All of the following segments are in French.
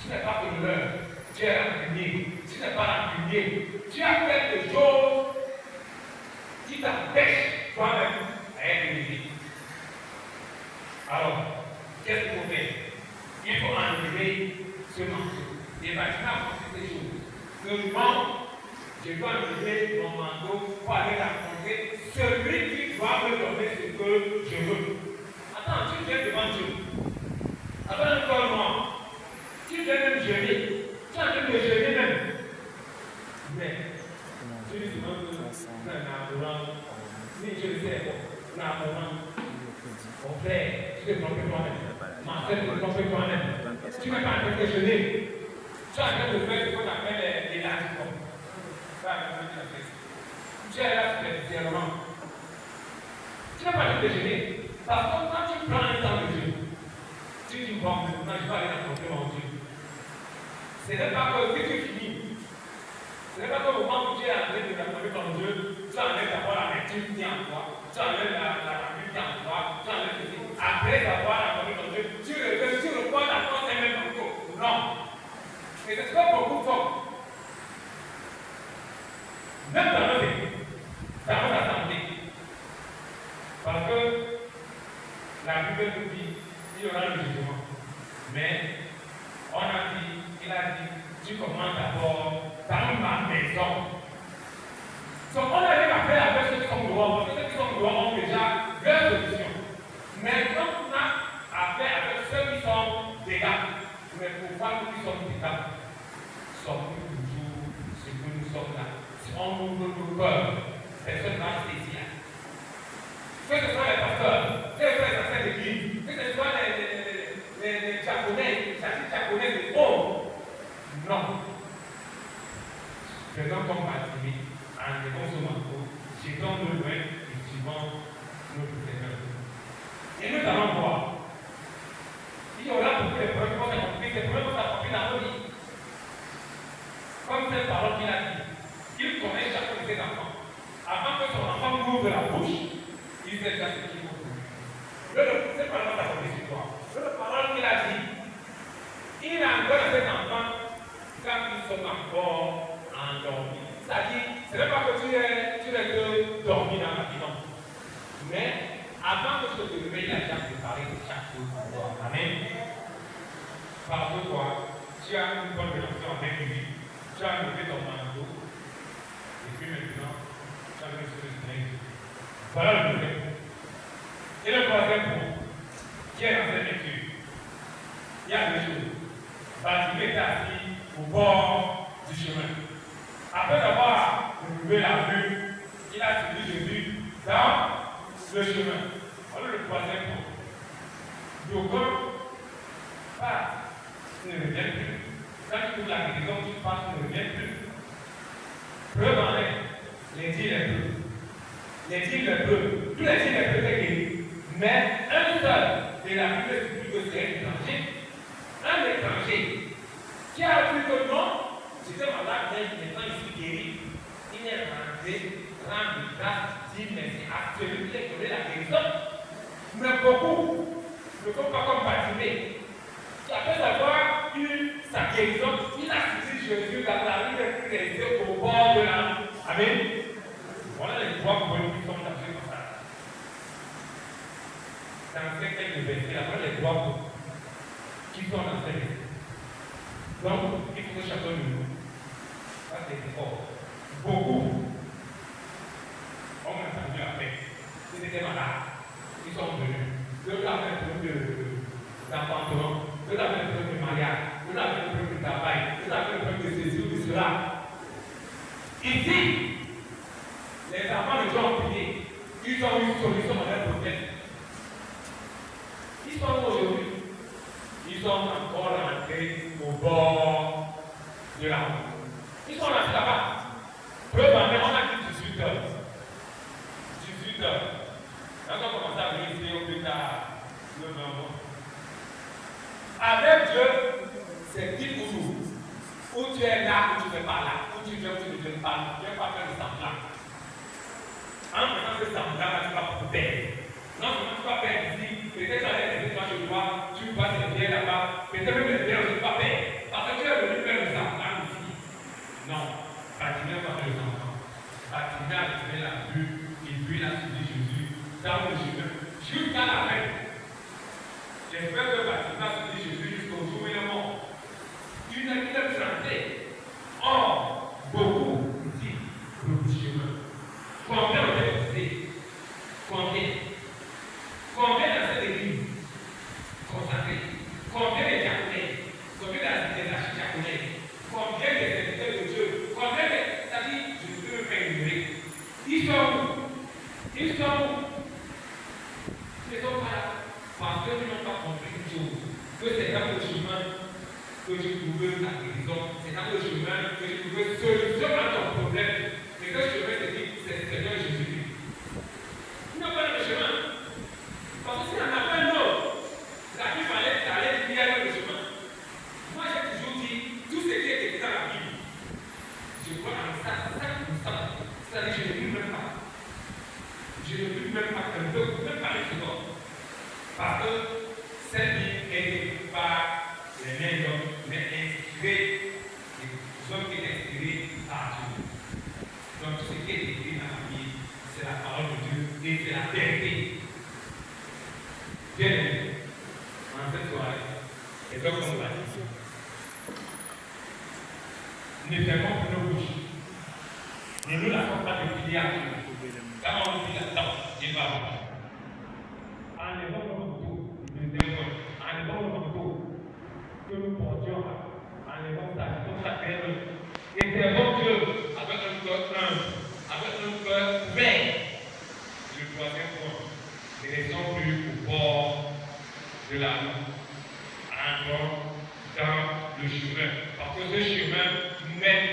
tu n'es pas voleur, tu es rancunier, tu n'es pas rancunier, tu as quelque chose qui t'empêche toi-même à être élevé. Alors, qu'est-ce qu'il faut faire? Il faut enlever ce manteau. Et maintenant, c'est ces choses. Seulement, je dois enlever mon manteau pour aller rencontrer celui qui doit me donner ce que je veux. Attends, tu viens devant Dieu. Avec un corps noir. Tu viens même jeûner. Tu es en train de jeûner même. Mais, tu lui demandes que c'est un amourant. Si je le sais, c'est un amourant. Mon frère, tu te trompes toi-même. Ma soeur, tu te trompes toi-même. Tu n'es pas en train de jeûner. Tu es en train de faire ce qu'on appelle l'élargissement. Tu es là superficiellement. Tu n'es pas en train de jeûner. Parce que quand tu prends un temps de jeûne, tu dis bon, maintenant je vais aller rencontrer mon Dieu. Ce n'est pas que si tu finis, ce n'est pas que au moment où tu es en train de rencontrer ton Dieu, tu enlèves d'abord la lecture qui est en toi, tu enlèves la racine qui est en toi, tu enlèves ceci. Après avoir rencontré ton Dieu, tu reprends la force et même encore. Non. Et c'est pas beaucoup fort. Même dans notre assemblée. Parce que la Bible nous dit qu'il y aura le jugement. Mais on a dit, il a dit, tu commences d'abord dans ma maison. Donc on arrive à faire avec ceux qui sont droits, parce que ceux qui sont droits ont déjà leur solution. Mais quand on a à faire avec ceux qui sont dégâts, mais pour voir ceux qui sont dégâts, sommes-nous toujours ce que nous sommes là. Si on ouvre nos cœurs, personne ne va se saisir. Que ce soit les pasteurs, que ce soit les anciens d'église, que ce soit les japonais, les japonais de haut. Non. Faisons comme Bartimée, enlevons ce manteau, jetons-le loin et suivons notre Seigneur. Et nous allons voir. Il y aura beaucoup de problèmes qui vont s'accomplir, des problèmes vont s'accomplir dans nos vies. Comme cette parole qu'il a dit, il connaît chacun de ses enfants. Avant que son enfant ouvre la bouche, il sait déjà ce qu'il faut faire. Cette parole s'accomplit sur toi. Cette parole qu'il a dit, il a encore ses enfants quand ils sont encore endormis. C'est-à-dire, ce n'est pas que tu es que dormi dans la vie, non. Mais avant que tu te réveilles, il a déjà préparé chaque chose pour toi. Amen. Parce que toi, tu as une bonne relation avec lui. Tu as levé ton manteau. Et puis maintenant, tu as levé ce Seigneur. Voilà le deuxième point. Et le troisième point, qui est dans cette lecture, il y a deux choses. Bartimée est assis au bord du chemin. Après avoir levé la vue, il a suivi Jésus dans le chemin. Alors le troisième point. D'aucuns passe, ne revient plus. Quand tu trouves la guérison, tu passes, ne revient plus. Preuve en est, les dix lépreux. Les dix lépreux, tous les dix lépreux étaient guéris. Mais un seul de la Bible dit que c'est un étranger. Un étranger qui a vu que non, j'étais malade, mais maintenant je suis guéri. Il est rentré, rendre grâce, dit merci à celui qui a donné la guérison. Mais beaucoup ne font pas comme Bartimée, qui après avoir eu sa guérison, il a suivi Jésus dans la rue et pris les yeux au bord de la rue. Amen. Voilà les trois points qui sont dans ce passage. Dans ces quelques versets, après les trois points qui sont dans ces versets. Donc, il faut que chacun de nous fasse des efforts. Beaucoup ont entendu la paix. Ils étaient malades. Ils sont venus. D'autres avaient un problème d'enfantement. D'autres avaient un problème de mariage. D'autres avaient un problème de travail. D'autres avaient un problème de ceci ou de cela. Ici, les enfants de Dieu ont prié. Ils ont eu une solution à leur problème. Ils sont aujourd'hui. Ils sont encore rentrés au bord de la route. Ils sont restés là-bas. Preuve en est, on a dit 18 heures. 18 heures. Quand on commence à venir ici au plus tard, le 20 mois. Avec Dieu, c'est dit toujours. Où tu es là, où tu ne es pas là. Où tu viens, où tu ne viens pas. Tu ne viens pas faire le semblant. En faisant ce semblant-là, tu vas pour perdre. Non seulement tu vas perdre ici, peut-être dans les étoiles chez toi, tu vas te faire là-bas, peut-être même les biens, tu vas perdre. Parce Les frères de baptême se dit Jésus jusqu'au jour où il est mort. Il a planté. Or, beaucoup ici, le chemin. Combien on est baptisé? Combien? Combien dans cette église consacrée? Combien de diaconais? Combien des archidiaconais? Combien de serviteurs de Dieu? Combien de. C'est-à-dire, je ne peux me faire ignorer. Ils sont où? Ils sont où? Ils ne sont pas là. Parce qu'ils n'ont pas compris une chose. Que c'est dans le chemin que tu trouves la guérison. C'est dans le chemin que tu trouves solution à ton problème. Mais que le chemin te dit, c'est le Seigneur Jésus-Christ. Il n'a pas le chemin. Parce que s'il n'y en a pas un autre, la Bible allait dire dans le chemin. Moi, j'ai toujours dit, tout ce qui est écrit dans la Bible, je crois en ça, c'est-à-dire je ne lis même pas. Je ne lis même pas un peu, même pas les secondes. Parce que cette Bible est écrite par les mêmes hommes, mais inspirée, les hommes qui sont inspirés par Dieu. Donc tout ce qui est écrit dans la Bible, c'est la parole de Dieu et c'est la vérité. Bien aimé, en cette soirée, et donc on va dire, ne fermons plus nos bouches. Ne nous laissons pas de filiation. Quand on dit là-dedans, il va voir. Enlevons nos couteaux, enlevons nos couteaux, que nous portions, enlevons ça terre, et servons Dieu avec un cœur humble, avec un cœur ouvert. Le troisième point, ne restons plus au bord de la route, encore dans le chemin, parce que ce chemin mène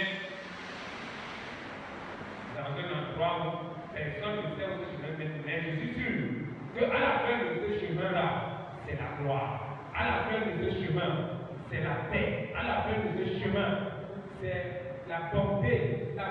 dans un endroit où personne ne sait où ce chemin mène, mais je suis sûr qu'à la fin de ce chemin-là, c'est la gloire. À la fin de ce chemin, c'est la paix. À la fin de ce chemin, c'est la bonté, la